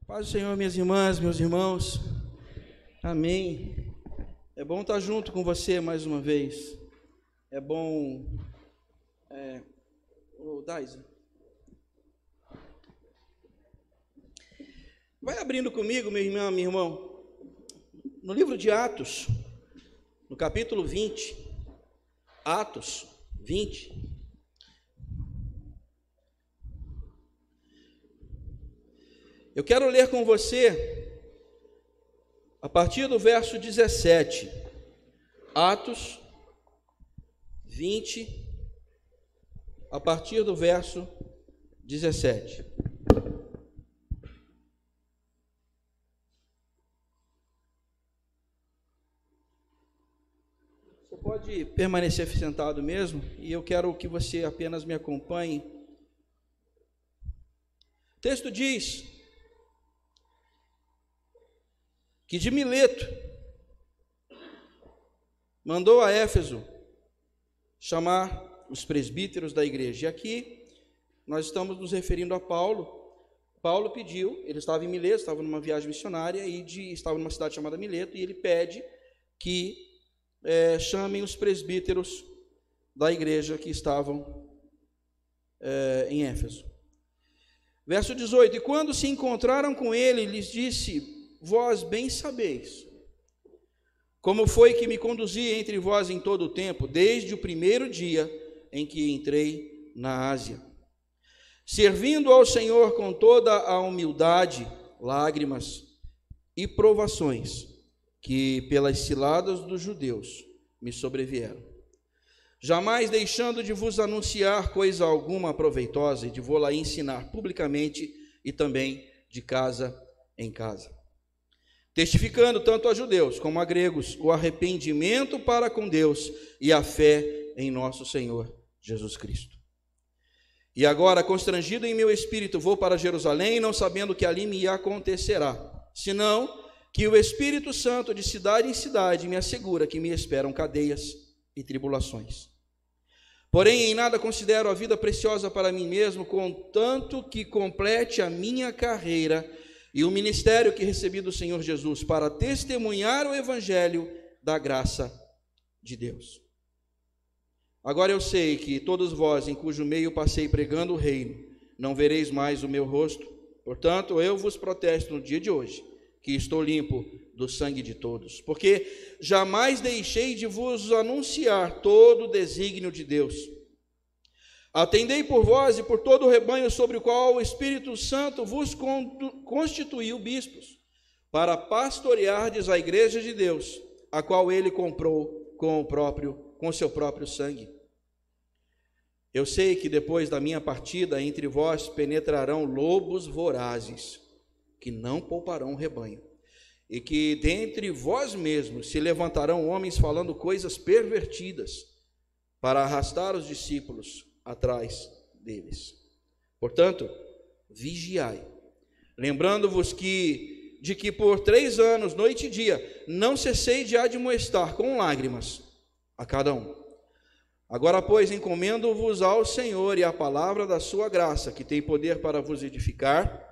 Paz do Senhor, minhas irmãs, meus irmãos, amém. É bom estar junto com você mais uma vez. É bom. Daisa, vai abrindo comigo, meu irmão, meu irmão, no livro de Atos, no capítulo 20. Atos 20. Eu quero ler com você a partir do verso 17, Atos 20, a partir do verso 17. Você pode permanecer sentado mesmo, e eu quero que você apenas me acompanhe. O texto diz que de Mileto mandou a Éfeso chamar os presbíteros da igreja. E aqui nós estamos nos referindo a Paulo. Paulo pediu, ele estava em Mileto, estava numa viagem missionária, e estava numa cidade chamada Mileto, e ele pede que chamem os presbíteros da igreja que estavam em Éfeso. Verso 18: E quando se encontraram com ele, lhes disse: Vós bem sabeis como foi que me conduzi entre vós em todo o tempo, desde o primeiro dia em que entrei na Ásia, servindo ao Senhor com toda a humildade, lágrimas e provações que pelas ciladas dos judeus me sobrevieram, jamais deixando de vos anunciar coisa alguma proveitosa e de vô-la ensinar publicamente e também de casa em casa, testificando tanto a judeus como a gregos o arrependimento para com Deus e a fé em nosso Senhor Jesus Cristo. E agora, constrangido em meu espírito, vou para Jerusalém, não sabendo que ali me acontecerá, senão que o Espírito Santo de cidade em cidade me assegura que me esperam cadeias e tribulações. Porém, em nada considero a vida preciosa para mim mesmo, contanto que complete a minha carreira e o ministério que recebi do Senhor Jesus, para testemunhar o evangelho da graça de Deus. Agora eu sei que todos vós, em cujo meio passei pregando o reino, não vereis mais o meu rosto. Portanto, eu vos protesto no dia de hoje, que estou limpo do sangue de todos, porque jamais deixei de vos anunciar todo o desígnio de Deus. Atendei por vós e por todo o rebanho sobre o qual o Espírito Santo vos constituiu bispos, para pastoreardes a igreja de Deus, a qual ele comprou com seu próprio sangue. Eu sei que depois da minha partida entre vós penetrarão lobos vorazes, que não pouparão o rebanho, e que dentre vós mesmos se levantarão homens falando coisas pervertidas, para arrastar os discípulos atrás deles. Portanto, vigiai, lembrando-vos de que por 3 anos, noite e dia, não cessei de admoestar com lágrimas a cada um. Agora, pois, encomendo-vos ao Senhor e à palavra da sua graça, que tem poder para vos edificar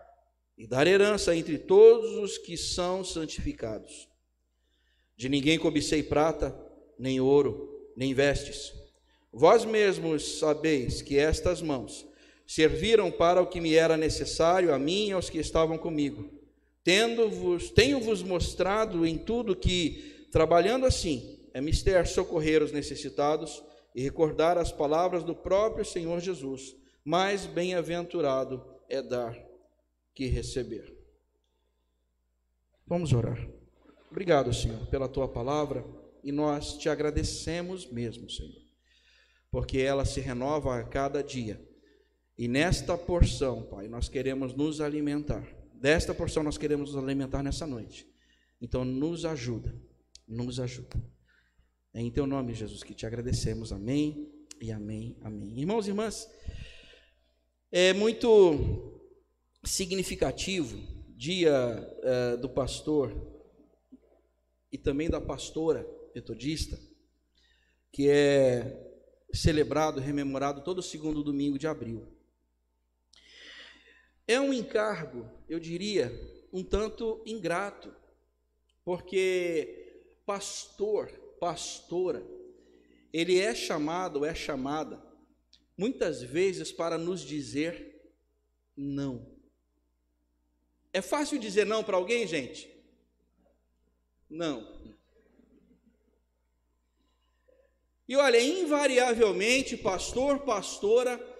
e dar herança entre todos os que são santificados. De ninguém cobicei prata, nem ouro, nem vestes. Vós mesmos sabeis que estas mãos serviram para o que me era necessário, a mim e aos que estavam comigo. Tenho-vos mostrado em tudo que, trabalhando assim, é mister socorrer os necessitados e recordar as palavras do próprio Senhor Jesus. Mais bem-aventurado é dar que receber. Vamos orar. Obrigado, Senhor, pela tua palavra, e nós te agradecemos mesmo, Senhor, porque ela se renova a cada dia. E nesta porção, Pai, nós queremos nos alimentar. Desta porção nós queremos nos alimentar nessa noite. Então nos ajuda, nos ajuda. É em teu nome, Jesus, que te agradecemos. Amém e amém, amém. Irmãos e irmãs, é muito significativo dia do pastor e também da pastora metodista, que é celebrado, rememorado todo segundo domingo de abril. É um encargo, eu diria, um tanto ingrato, porque pastor, pastora, ele é chamado, é chamada, muitas vezes para nos dizer não. É fácil dizer não para alguém, gente? Não. E olha, invariavelmente, pastor, pastora,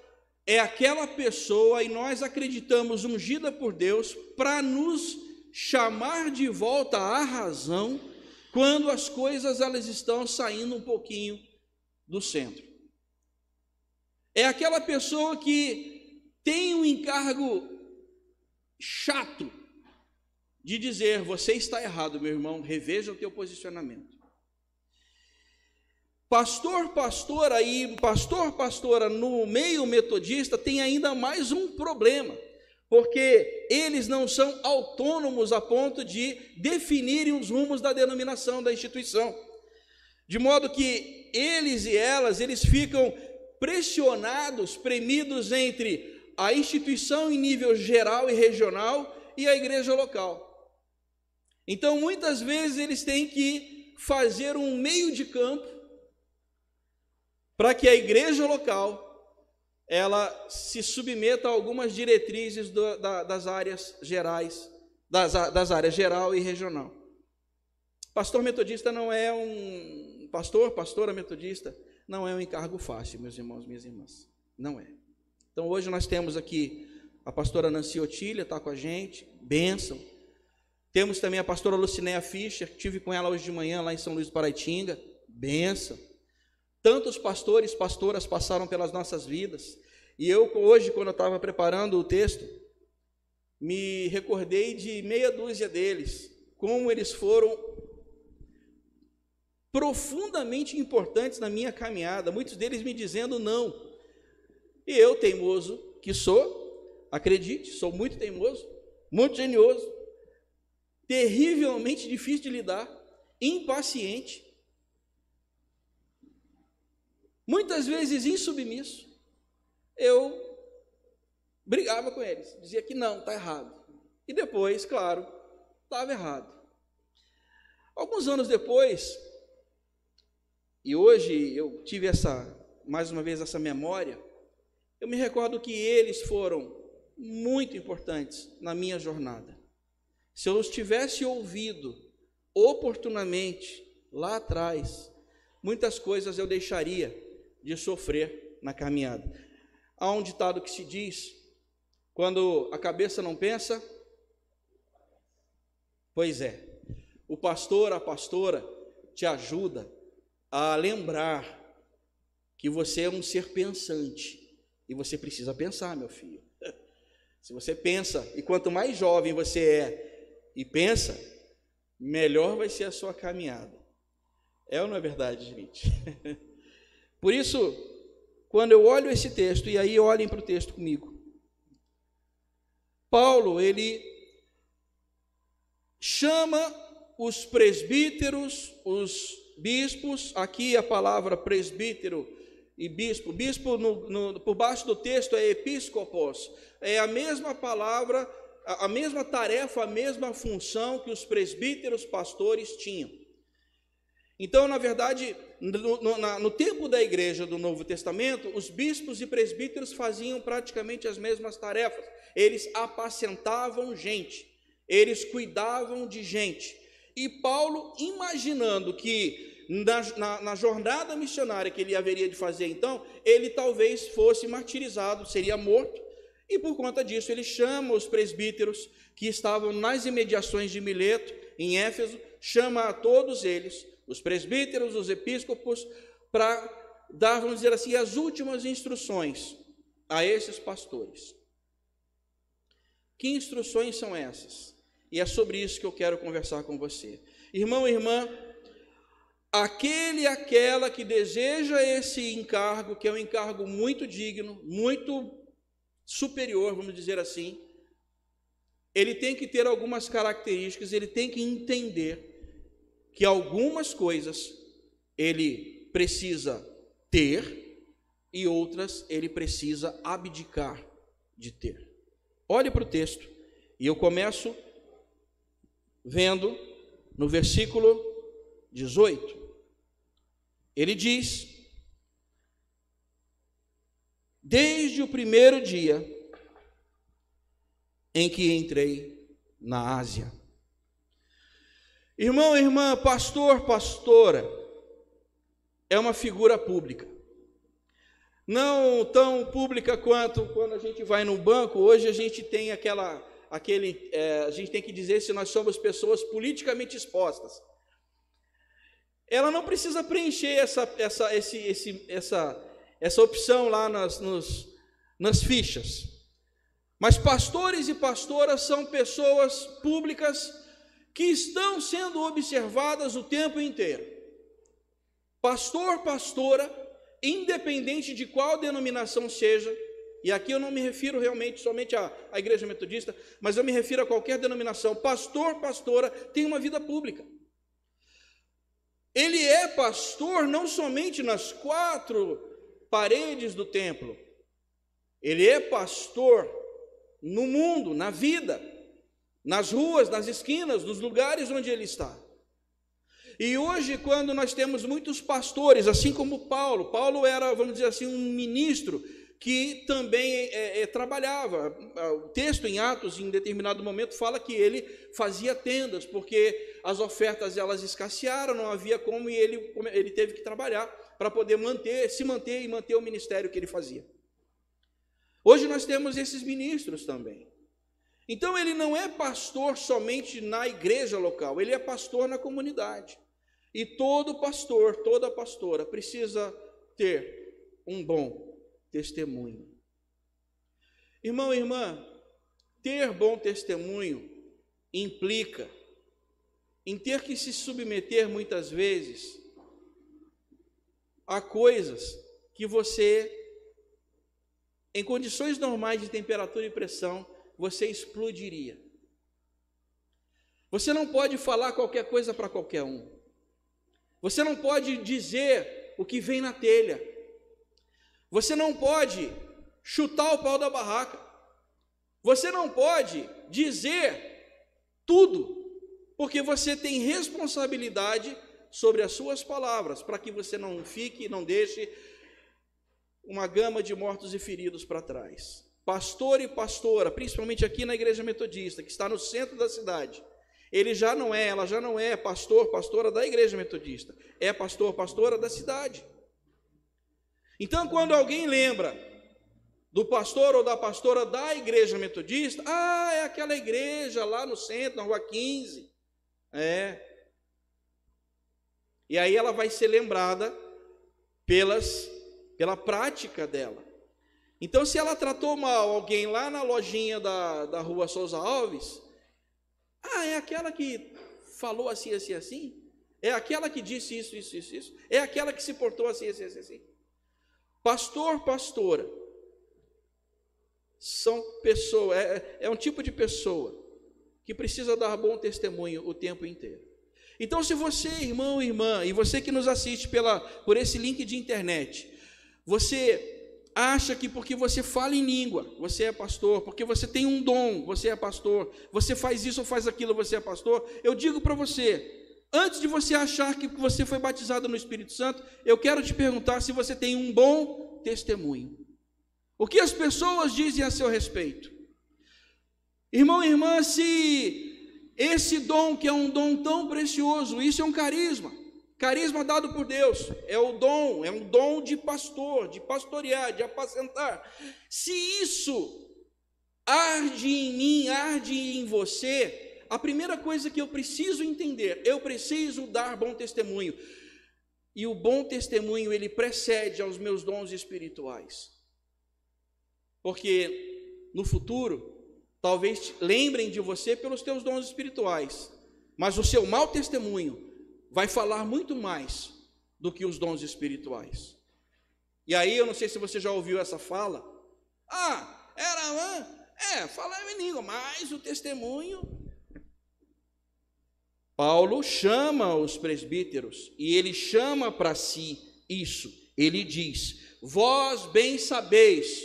é aquela pessoa, e nós acreditamos, ungida por Deus, para nos chamar de volta à razão, quando as coisas elas estão saindo um pouquinho do centro. É aquela pessoa que tem um encargo chato de dizer: você está errado, meu irmão, reveja o teu posicionamento. Pastor, pastora no meio metodista tem ainda mais um problema, porque eles não são autônomos a ponto de definirem os rumos da denominação, da instituição, de modo que eles e elas, eles ficam pressionados, premidos entre a instituição em nível geral e regional e a igreja local. Então, muitas vezes eles têm que fazer um meio de campo para que a igreja local ela se submeta a algumas diretrizes das áreas gerais, das áreas geral e regional. Pastor metodista não é um pastora metodista não é um encargo fácil, meus irmãos, minhas irmãs, não é. Então hoje nós temos aqui a pastora Nancy Otília, está com a gente, bênção. Temos também a pastora Lucinéia Fischer, estive com ela hoje de manhã lá em São Luís do Paraitinga, bênção. Tantos pastores, pastoras passaram pelas nossas vidas, e eu hoje, quando eu estava preparando o texto, me recordei de meia dúzia deles, como eles foram profundamente importantes na minha caminhada, muitos deles me dizendo não, e eu, teimoso que sou, acredite, sou muito teimoso, muito genioso, terrivelmente difícil de lidar, impaciente, muitas vezes insubmisso, eu brigava com eles, dizia que não, está errado, e depois, claro, estava errado. Alguns anos depois, e hoje eu tive mais uma vez essa memória, eu me recordo que eles foram muito importantes na minha jornada. Se eu os tivesse ouvido oportunamente lá atrás, muitas coisas eu deixaria de sofrer na caminhada. Há um ditado que se diz: quando a cabeça não pensa, pois é, o pastor, a pastora te ajuda a lembrar que você é um ser pensante, e você precisa pensar, meu filho. Se você pensa, e quanto mais jovem você é e pensa, melhor vai ser a sua caminhada. É ou não é verdade, gente? Por isso, quando eu olho esse texto, e aí olhem para o texto comigo, Paulo, ele chama os presbíteros, os bispos, aqui a palavra presbítero e bispo, por baixo do texto é episcopos, é a mesma palavra, a mesma tarefa, a mesma função que os presbíteros pastores tinham. Então, na verdade, no tempo da igreja do Novo Testamento, os bispos e presbíteros faziam praticamente as mesmas tarefas. Eles apacentavam gente, eles cuidavam de gente. E Paulo, imaginando que na jornada missionária que ele haveria de fazer, então, ele talvez fosse martirizado, seria morto, e por conta disso ele chama os presbíteros que estavam nas imediações de Mileto, em Éfeso, chama a todos eles, os presbíteros, os episcopos, para dar, vamos dizer assim, as últimas instruções a esses pastores. Que instruções são essas? E é sobre isso que eu quero conversar com você. Irmão e irmã, aquele e aquela que deseja esse encargo, que é um encargo muito digno, muito superior, vamos dizer assim, ele tem que ter algumas características, ele tem que entender que algumas coisas ele precisa ter e outras ele precisa abdicar de ter. Olhe para o texto, e eu começo vendo no versículo 18. Ele diz: desde o primeiro dia em que entrei na Ásia. Irmão, irmã, pastor, pastora, é uma figura pública. Não tão pública quanto quando a gente vai no banco. Hoje a gente tem a gente tem que dizer se nós somos pessoas politicamente expostas. Ela não precisa preencher essa opção lá nas fichas. Mas pastores e pastoras são pessoas públicas que estão sendo observadas o tempo inteiro. Pastor, pastora, independente de qual denominação seja, e aqui eu não me refiro realmente somente à Igreja Metodista, mas eu me refiro a qualquer denominação. Pastor, pastora, tem uma vida pública. Ele é pastor não somente nas 4 paredes do templo, ele é pastor no mundo, na vida, nas ruas, nas esquinas, nos lugares onde ele está. E hoje, quando nós temos muitos pastores, assim como Paulo era, vamos dizer assim, um ministro que também trabalhava. O texto em Atos, em determinado momento, fala que ele fazia tendas, porque as ofertas elas escassearam, não havia como, e ele teve que trabalhar para poder se manter e manter o ministério que ele fazia. Hoje nós temos esses ministros também. Então ele não é pastor somente na igreja local, ele é pastor na comunidade. E todo pastor, toda pastora precisa ter um bom testemunho. Irmão e irmã, ter bom testemunho implica em ter que se submeter muitas vezes a coisas que você, em condições normais de temperatura e pressão, você explodiria. Você não pode falar qualquer coisa para qualquer um. Você não pode dizer o que vem na telha. Você não pode chutar o pau da barraca. Você não pode dizer tudo, porque você tem responsabilidade sobre as suas palavras, para que você não deixe uma gama de mortos e feridos para trás. Pastor e pastora, principalmente aqui na Igreja Metodista, que está no centro da cidade, ela já não é pastor, pastora da Igreja Metodista, é pastor, pastora da cidade. Então, quando alguém lembra do pastor ou da pastora da Igreja Metodista, é aquela igreja lá no centro, na Rua 15, e aí ela vai ser lembrada pela prática dela. Então, se ela tratou mal alguém lá na lojinha da Rua Souza Alves, é aquela que falou assim, assim, assim? É aquela que disse isso, isso, isso, isso? É aquela que se portou assim, assim, assim, assim? Pastor, pastora, são pessoas, é um tipo de pessoa que precisa dar bom testemunho o tempo inteiro. Então, se você, irmão e irmã, e você que nos assiste por esse link de internet, você acha que porque você fala em língua, você é pastor, porque você tem um dom, você é pastor, você faz isso ou faz aquilo, você é pastor, eu digo para você, antes de você achar que você foi batizado no Espírito Santo, eu quero te perguntar se você tem um bom testemunho. O que as pessoas dizem a seu respeito? Irmão e irmã, se esse dom, que é um dom tão precioso, isso é um carisma dado por Deus, é um dom de pastor, de pastorear, de apacentar. Se isso arde em mim, arde em você, a primeira coisa que eu preciso entender, eu preciso dar bom testemunho. E o bom testemunho, ele precede aos meus dons espirituais. Porque no futuro, talvez lembrem de você pelos teus dons espirituais, mas o seu mau testemunho vai falar muito mais do que os dons espirituais. E aí, eu não sei se você já ouviu essa fala. Falava em língua, mas o testemunho. Paulo chama os presbíteros, e ele chama para si isso. Ele diz: vós bem sabeis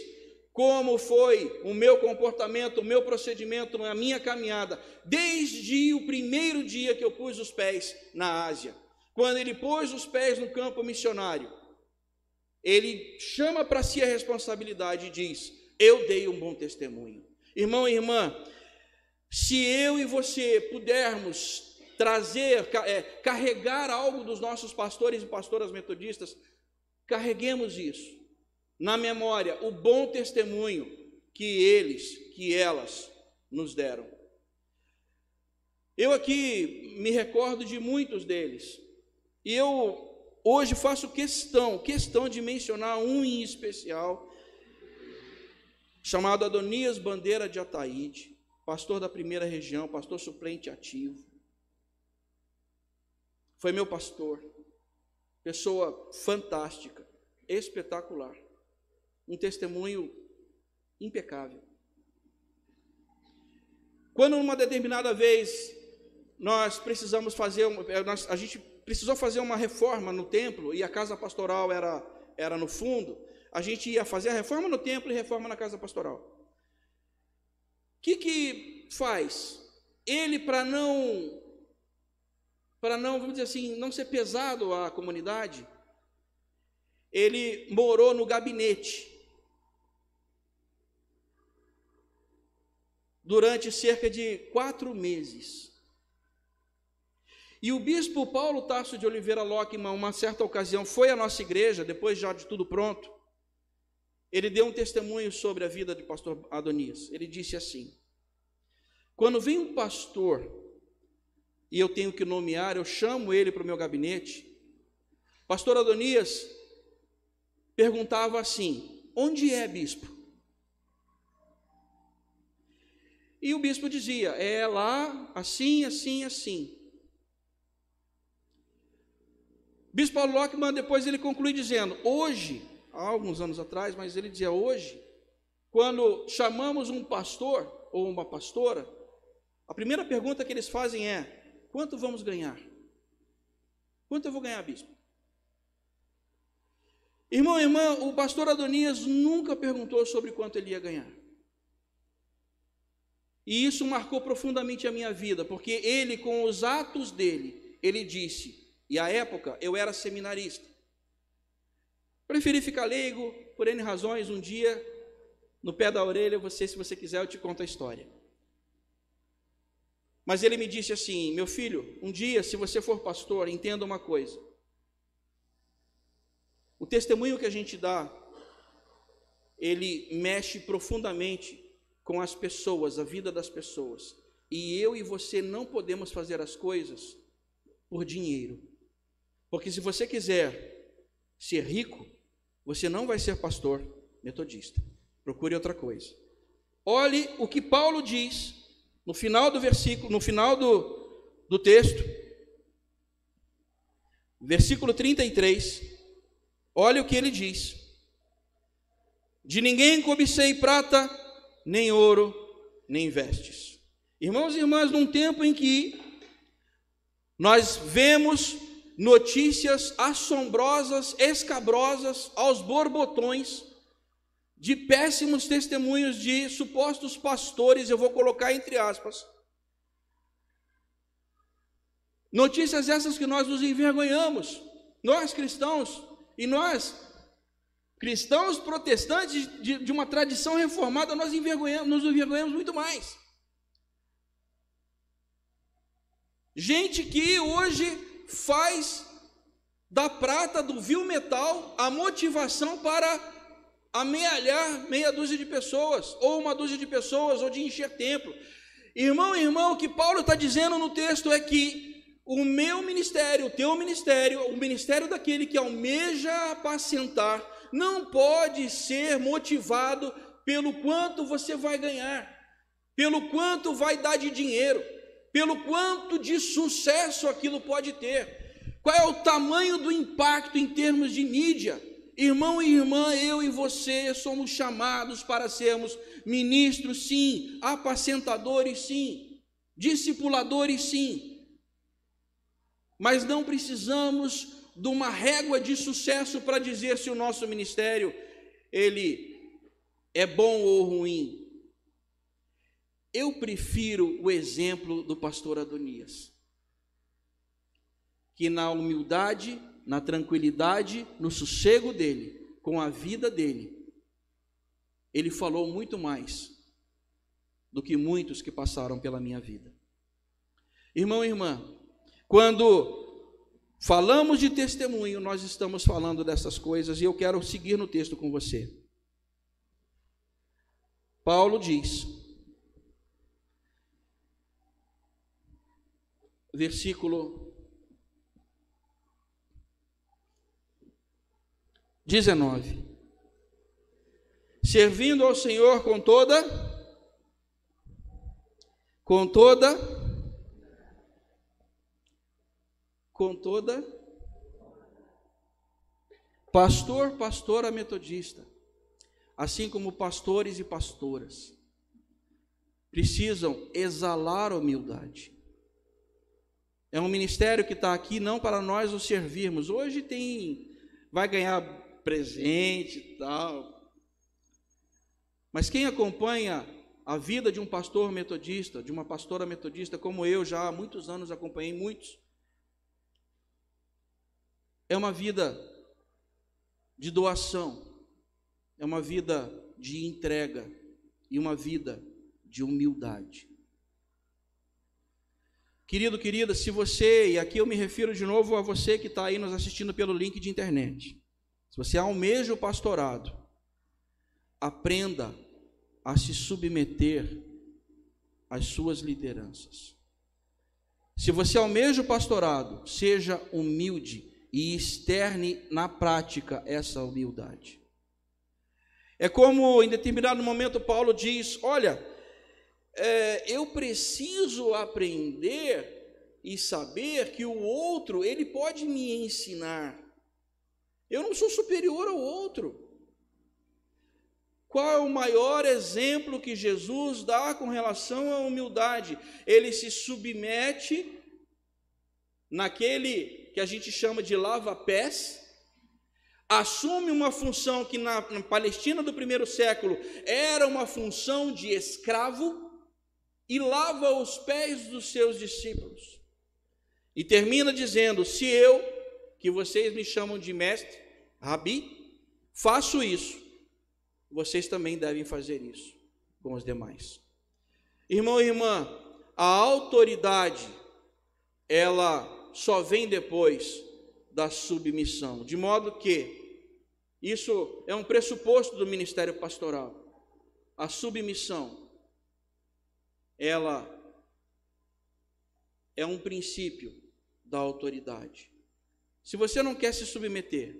como foi o meu comportamento, o meu procedimento, a minha caminhada, desde o primeiro dia que eu pus os pés na Ásia. Quando ele pôs os pés no campo missionário, ele chama para si a responsabilidade e diz: eu dei um bom testemunho. Irmão e irmã, se eu e você pudermos carregar algo dos nossos pastores e pastoras metodistas, carreguemos isso na memória, o bom testemunho que elas nos deram. Eu aqui me recordo de muitos deles, e eu hoje faço questão de mencionar um em especial, chamado Adonias Bandeira de Ataíde, pastor da primeira região, pastor suplente ativo. Foi meu pastor, pessoa fantástica, espetacular, um testemunho impecável. Quando numa determinada vez a gente precisou fazer uma reforma no templo, e a casa pastoral era no fundo, a gente ia fazer a reforma no templo e reforma na casa pastoral. O que faz? Ele, para não, vamos dizer assim, não ser pesado à comunidade, ele morou no gabinete durante cerca de 4 meses. E o bispo Paulo Tarso de Oliveira Lockman, uma certa ocasião, foi à nossa igreja, depois já de tudo pronto. Ele deu um testemunho sobre a vida do pastor Adonias. Ele disse assim: quando vem um pastor e eu tenho que nomear, eu chamo ele para o meu gabinete. Pastor Adonias perguntava assim: onde é, bispo? E o bispo dizia: é lá, assim, assim, assim. Bispo Paulo Lockman, depois ele conclui dizendo: hoje, há alguns anos atrás, mas ele dizia: hoje, quando chamamos um pastor ou uma pastora, a primeira pergunta que eles fazem é: quanto vamos ganhar? Quanto eu vou ganhar, bispo? Irmão e irmã, o pastor Adonias nunca perguntou sobre quanto ele ia ganhar. E isso marcou profundamente a minha vida, porque ele, com os atos dele, ele disse, e à época eu era seminarista, preferi ficar leigo, por N razões. Um dia, no pé da orelha, se você quiser, eu te conto a história. Mas ele me disse assim: meu filho, um dia, se você for pastor, entenda uma coisa. O testemunho que a gente dá, ele mexe profundamente com as pessoas, a vida das pessoas. E eu e você não podemos fazer as coisas por dinheiro. Porque se você quiser ser rico, você não vai ser pastor metodista. Procure outra coisa. Olhe o que Paulo diz no final do versículo, no final do texto, versículo 33. Olha o que ele diz: de ninguém cobicei prata, nem ouro, nem vestes. Irmãos e irmãs, num tempo em que nós vemos notícias assombrosas, escabrosas, aos borbotões, de péssimos testemunhos de supostos pastores, eu vou colocar entre aspas, notícias essas que nós nos envergonhamos, nós cristãos, e nós, cristãos protestantes de uma tradição reformada, nos envergonhamos muito mais. Gente que hoje faz da prata, do vil metal, a motivação para amealhar meia dúzia de pessoas, ou uma dúzia de pessoas, ou de encher templo. Irmão e irmã, o que Paulo está dizendo no texto é que o meu ministério, o teu ministério, o ministério daquele que almeja apacentar, não pode ser motivado pelo quanto você vai ganhar, pelo quanto vai dar de dinheiro, pelo quanto de sucesso aquilo pode ter. Qual é o tamanho do impacto em termos de mídia? Irmão e irmã, eu e você somos chamados para sermos ministros, sim, apacentadores, sim, discipuladores, sim, mas não precisamos de uma régua de sucesso para dizer se o nosso ministério, ele é bom ou ruim? Eu prefiro o exemplo do pastor Adonias, que na humildade, na tranquilidade, no sossego dele, com a vida dele, ele falou muito mais do que muitos que passaram pela minha vida. Irmão e irmã, quando falamos de testemunho, nós estamos falando dessas coisas, e eu quero seguir no texto com você. Paulo diz, versículo 19: servindo ao Senhor com toda pastora metodista, assim como pastores e pastoras, precisam exalar humildade. É um ministério que está aqui não para nós o servirmos. Hoje vai ganhar presente e tal, mas quem acompanha a vida de um pastor metodista, de uma pastora metodista, como eu já há muitos anos acompanhei muitos, é uma vida de doação, é uma vida de entrega e uma vida de humildade. Querido, querida, se você, e aqui eu me refiro de novo a você que está aí nos assistindo pelo link de internet, se você almeja o pastorado, aprenda a se submeter às suas lideranças. Se você almeja o pastorado, seja humilde e externe na prática essa humildade. É como em determinado momento Paulo diz, olha, eu preciso aprender e saber que o outro, ele pode me ensinar. Eu não sou superior ao outro. Qual é o maior exemplo que Jesus dá com relação à humildade? Ele se submete naquele que a gente chama de lava-pés, assume uma função que na Palestina do primeiro século era uma função de escravo e lava os pés dos seus discípulos. E termina dizendo, se eu, que vocês me chamam de mestre, rabi, faço isso, vocês também devem fazer isso com os demais. Irmão e irmã, a autoridade, ela só vem depois da submissão, de modo que isso é um pressuposto do ministério pastoral. A submissão, ela é um princípio da autoridade. Se você não quer se submeter,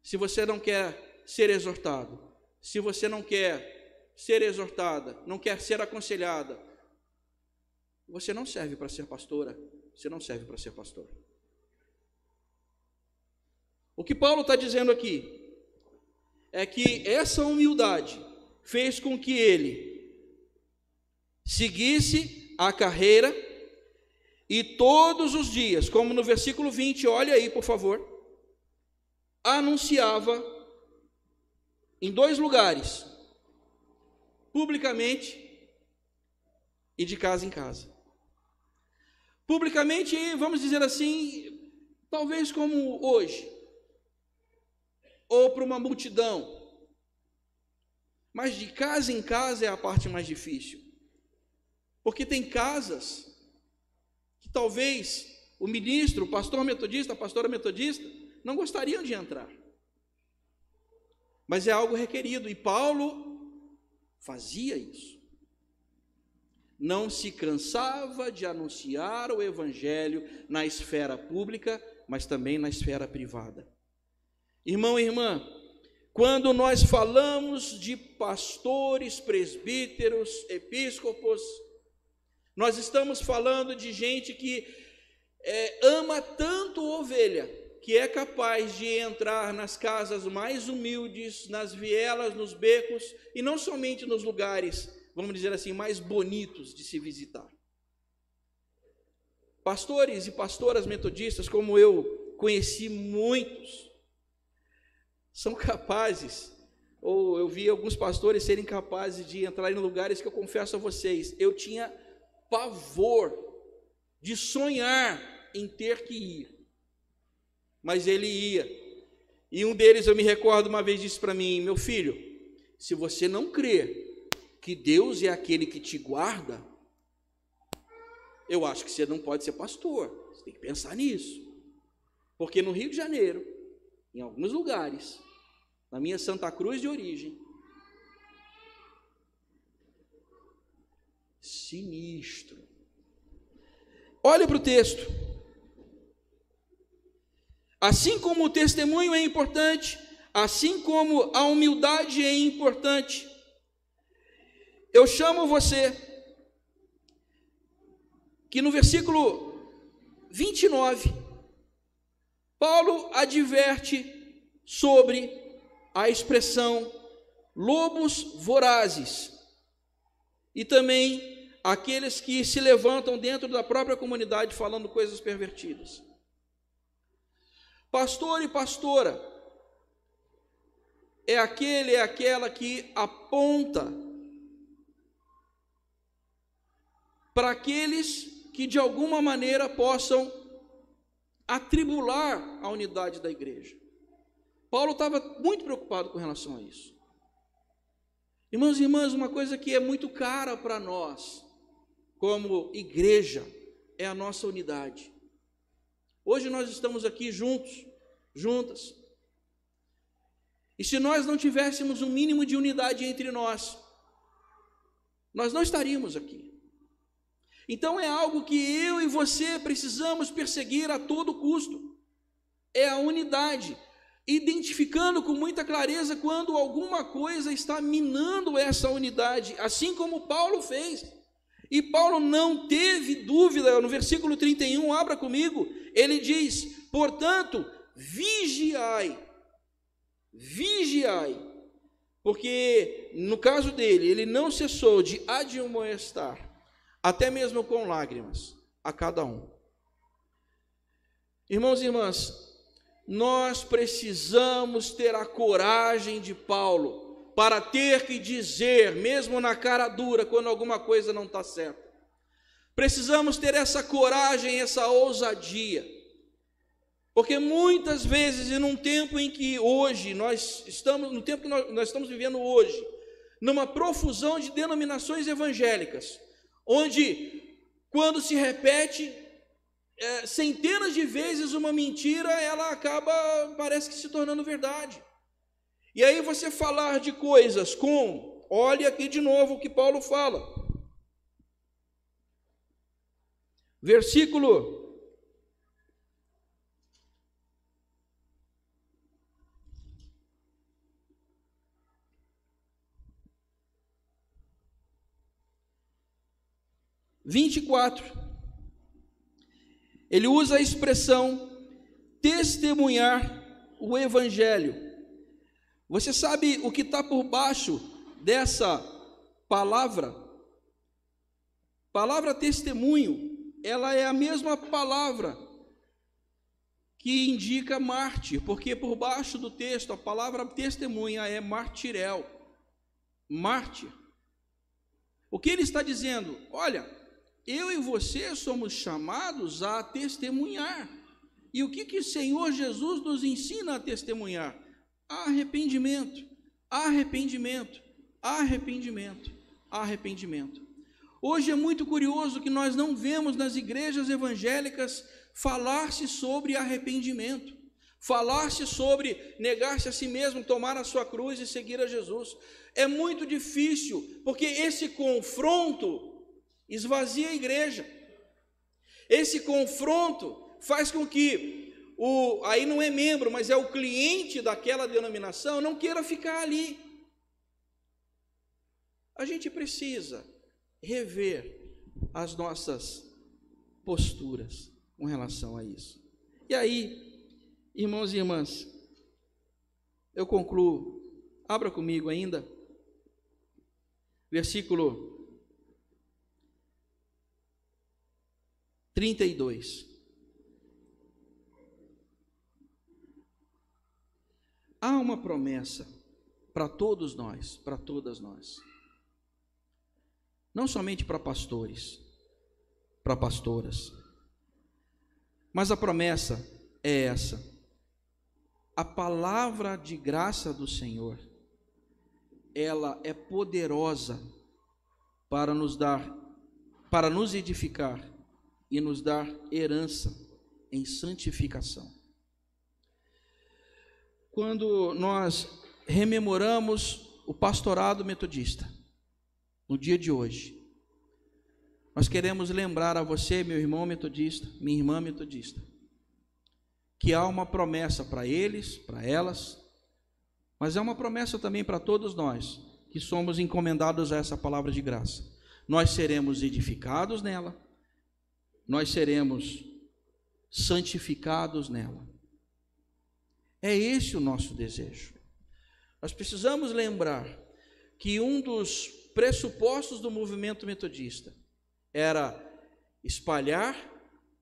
se você não quer ser exortado, se você não quer ser exortada, não quer ser aconselhada, você não serve para ser pastora, você não serve para ser pastor. O que Paulo está dizendo aqui é que essa humildade fez com que ele seguisse a carreira e todos os dias, como no versículo 20, olha aí por favor, anunciava em 2 lugares, publicamente e de casa em casa. Publicamente, vamos dizer assim, talvez como hoje, ou para uma multidão, mas de casa em casa é a parte mais difícil, porque tem casas que talvez o ministro, o pastor metodista, a pastora metodista, não gostariam de entrar, mas é algo requerido, e Paulo fazia isso. Não se cansava de anunciar o evangelho na esfera pública, mas também na esfera privada. Irmão e irmã, quando nós falamos de pastores, presbíteros, episcopos, nós estamos falando de gente que ama tanto ovelha, que é capaz de entrar nas casas mais humildes, nas vielas, nos becos, e não somente nos lugares, vamos dizer assim, mais bonitos de se visitar. Pastores e pastoras metodistas, como eu conheci muitos, são capazes, ou eu vi alguns pastores serem capazes de entrar em lugares que eu confesso a vocês, eu tinha pavor de sonhar em ter que ir, mas ele ia. E um deles, eu me recordo, uma vez disse para mim: meu filho, se você não crê que Deus é aquele que te guarda, eu acho que você não pode ser pastor. Você tem que pensar nisso. Porque no Rio de Janeiro, em alguns lugares, na minha Santa Cruz de origem, sinistro. Olha para o texto. Assim como o testemunho é importante, assim como a humildade é importante, eu chamo você que no versículo 29, Paulo adverte sobre a expressão lobos vorazes e também aqueles que se levantam dentro da própria comunidade falando coisas pervertidas. Pastor e pastora é aquela que aponta para aqueles que de alguma maneira possam atribular a unidade da igreja. Paulo estava muito preocupado com relação a isso. Irmãos e irmãs, uma coisa que é muito cara para nós, como igreja, é a nossa unidade. Hoje nós estamos aqui juntos, juntas. E se nós não tivéssemos um mínimo de unidade entre nós não estaríamos aqui. Então é algo que eu e você precisamos perseguir a todo custo. É a unidade, identificando com muita clareza quando alguma coisa está minando essa unidade, assim como Paulo fez. E Paulo não teve dúvida, no versículo 31, abra comigo, ele diz: portanto, vigiai, porque no caso dele, ele não cessou de admoestar, até mesmo com lágrimas, a cada um. Irmãos e irmãs, nós precisamos ter a coragem de Paulo para ter que dizer, mesmo na cara dura, quando alguma coisa não está certa. Precisamos ter essa coragem, essa ousadia, porque muitas vezes, e num tempo em que hoje nós estamos, no tempo que nós estamos vivendo hoje, numa profusão de denominações evangélicas, onde quando se repete centenas de vezes uma mentira, ela acaba, parece que se tornando verdade. E aí você falar de coisas como, olha aqui de novo o que Paulo fala, versículo 24, ele usa a expressão testemunhar o evangelho. Você sabe o que está por baixo dessa palavra? Palavra testemunho, ela é a mesma palavra que indica mártir, porque por baixo do texto a palavra testemunha é martirel, mártir. O que ele está dizendo? Olha, eu e você somos chamados a testemunhar. E o que o Senhor Jesus nos ensina a testemunhar? Arrependimento, arrependimento, arrependimento, arrependimento. Hoje é muito curioso que nós não vemos nas igrejas evangélicas falar-se sobre arrependimento, falar-se sobre negar-se a si mesmo, tomar a sua cruz e seguir a Jesus. É muito difícil, porque esse confronto esvazia a igreja. Esse confronto faz com que aí não é membro, mas é o cliente daquela denominação, não queira ficar ali. A gente precisa rever as nossas posturas com relação a isso. E aí, irmãos e irmãs, eu concluo. Abra comigo ainda, versículo 32. Há uma promessa para todos nós, para todas nós. Não somente para pastores, para pastoras. Mas a promessa é essa. A palavra de graça do Senhor, ela é poderosa para nos dar, para nos edificar e nos dar herança em santificação. Quando nós rememoramos o pastorado metodista, no dia de hoje, nós queremos lembrar a você, meu irmão metodista, minha irmã metodista, que há uma promessa para eles, para elas, mas é uma promessa também para todos nós, que somos encomendados a essa palavra de graça. Nós seremos edificados nela, nós seremos santificados nela. É esse o nosso desejo. Nós precisamos lembrar que um dos pressupostos do movimento metodista era espalhar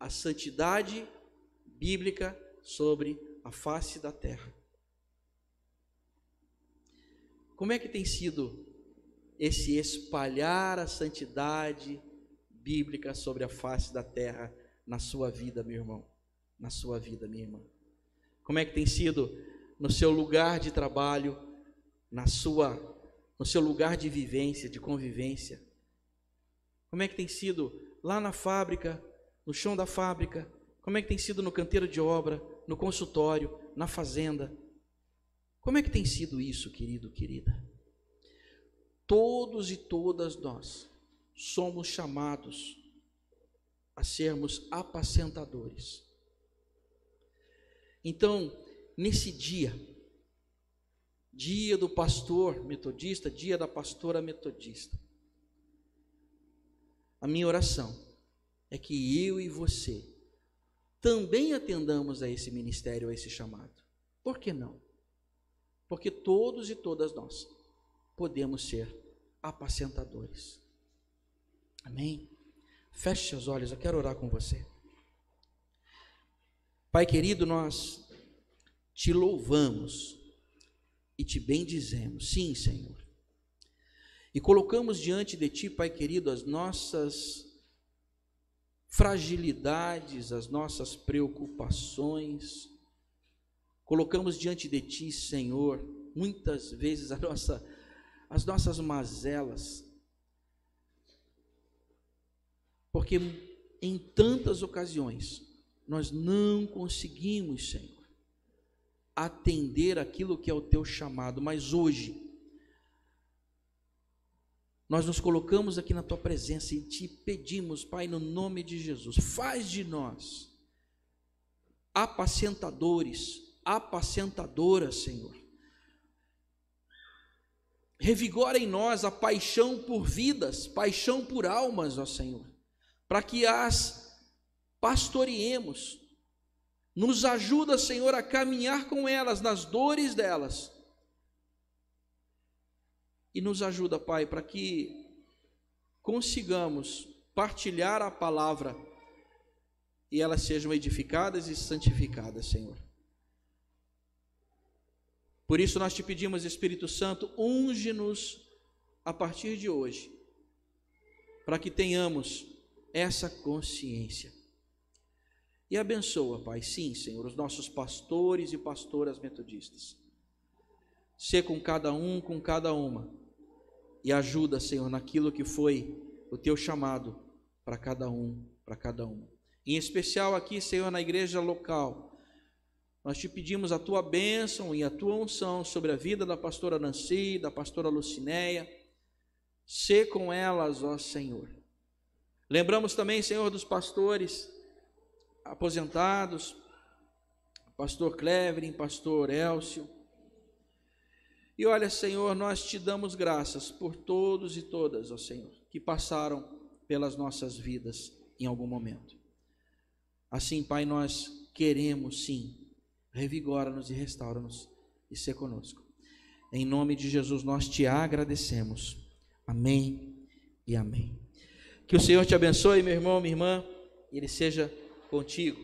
a santidade bíblica sobre a face da terra. Como é que tem sido esse espalhar a santidade bíblica sobre a face da terra na sua vida, meu irmão, na sua vida, minha irmã? Como é que tem sido no seu lugar de trabalho, no seu lugar de vivência, de convivência? Como é que tem sido lá na fábrica, no chão da fábrica? Como é que tem sido no canteiro de obra, no consultório, na fazenda? Como é que tem sido isso, querido, querida? Todos e todas nós somos chamados a sermos apacentadores. Então, nesse dia do pastor metodista, dia da pastora metodista, a minha oração é que eu e você também atendamos a esse ministério, a esse chamado. Por que não? Porque todos e todas nós podemos ser apacentadores. Amém? Feche seus olhos, eu quero orar com você. Pai querido, nós te louvamos e te bendizemos, sim, Senhor. E colocamos diante de ti, Pai querido, as nossas fragilidades, as nossas preocupações. Colocamos diante de ti, Senhor, muitas vezes as nossas mazelas, porque em tantas ocasiões nós não conseguimos, Senhor, atender aquilo que é o teu chamado, mas hoje nós nos colocamos aqui na tua presença e te pedimos, Pai, no nome de Jesus, faz de nós apacentadores, apacentadoras, Senhor. Revigora em nós a paixão por vidas, paixão por almas, ó Senhor, para que as pastoreemos. Nos ajuda, Senhor, a caminhar com elas, nas dores delas. E nos ajuda, Pai, para que consigamos partilhar a palavra e elas sejam edificadas e santificadas, Senhor. Por isso nós te pedimos, Espírito Santo, unge-nos a partir de hoje, para que tenhamos essa consciência. E abençoa, Pai, sim, Senhor, os nossos pastores e pastoras metodistas. Sê com cada um, com cada uma, e ajuda, Senhor, naquilo que foi o teu chamado para cada um, para cada uma. Em especial aqui, Senhor, na igreja local, nós te pedimos a tua bênção e a tua unção sobre a vida da pastora Nancy, da pastora Lucinéia. Sê com elas, ó Senhor. Lembramos também, Senhor, dos pastores aposentados, pastor Cleverin, pastor Elcio. E olha, Senhor, nós te damos graças por todos e todas, ó Senhor, que passaram pelas nossas vidas em algum momento. Assim, Pai, nós queremos sim, revigora-nos e restaura-nos e ser conosco. Em nome de Jesus nós te agradecemos. Amém e amém. Que o Senhor te abençoe, meu irmão, minha irmã, e Ele seja contigo.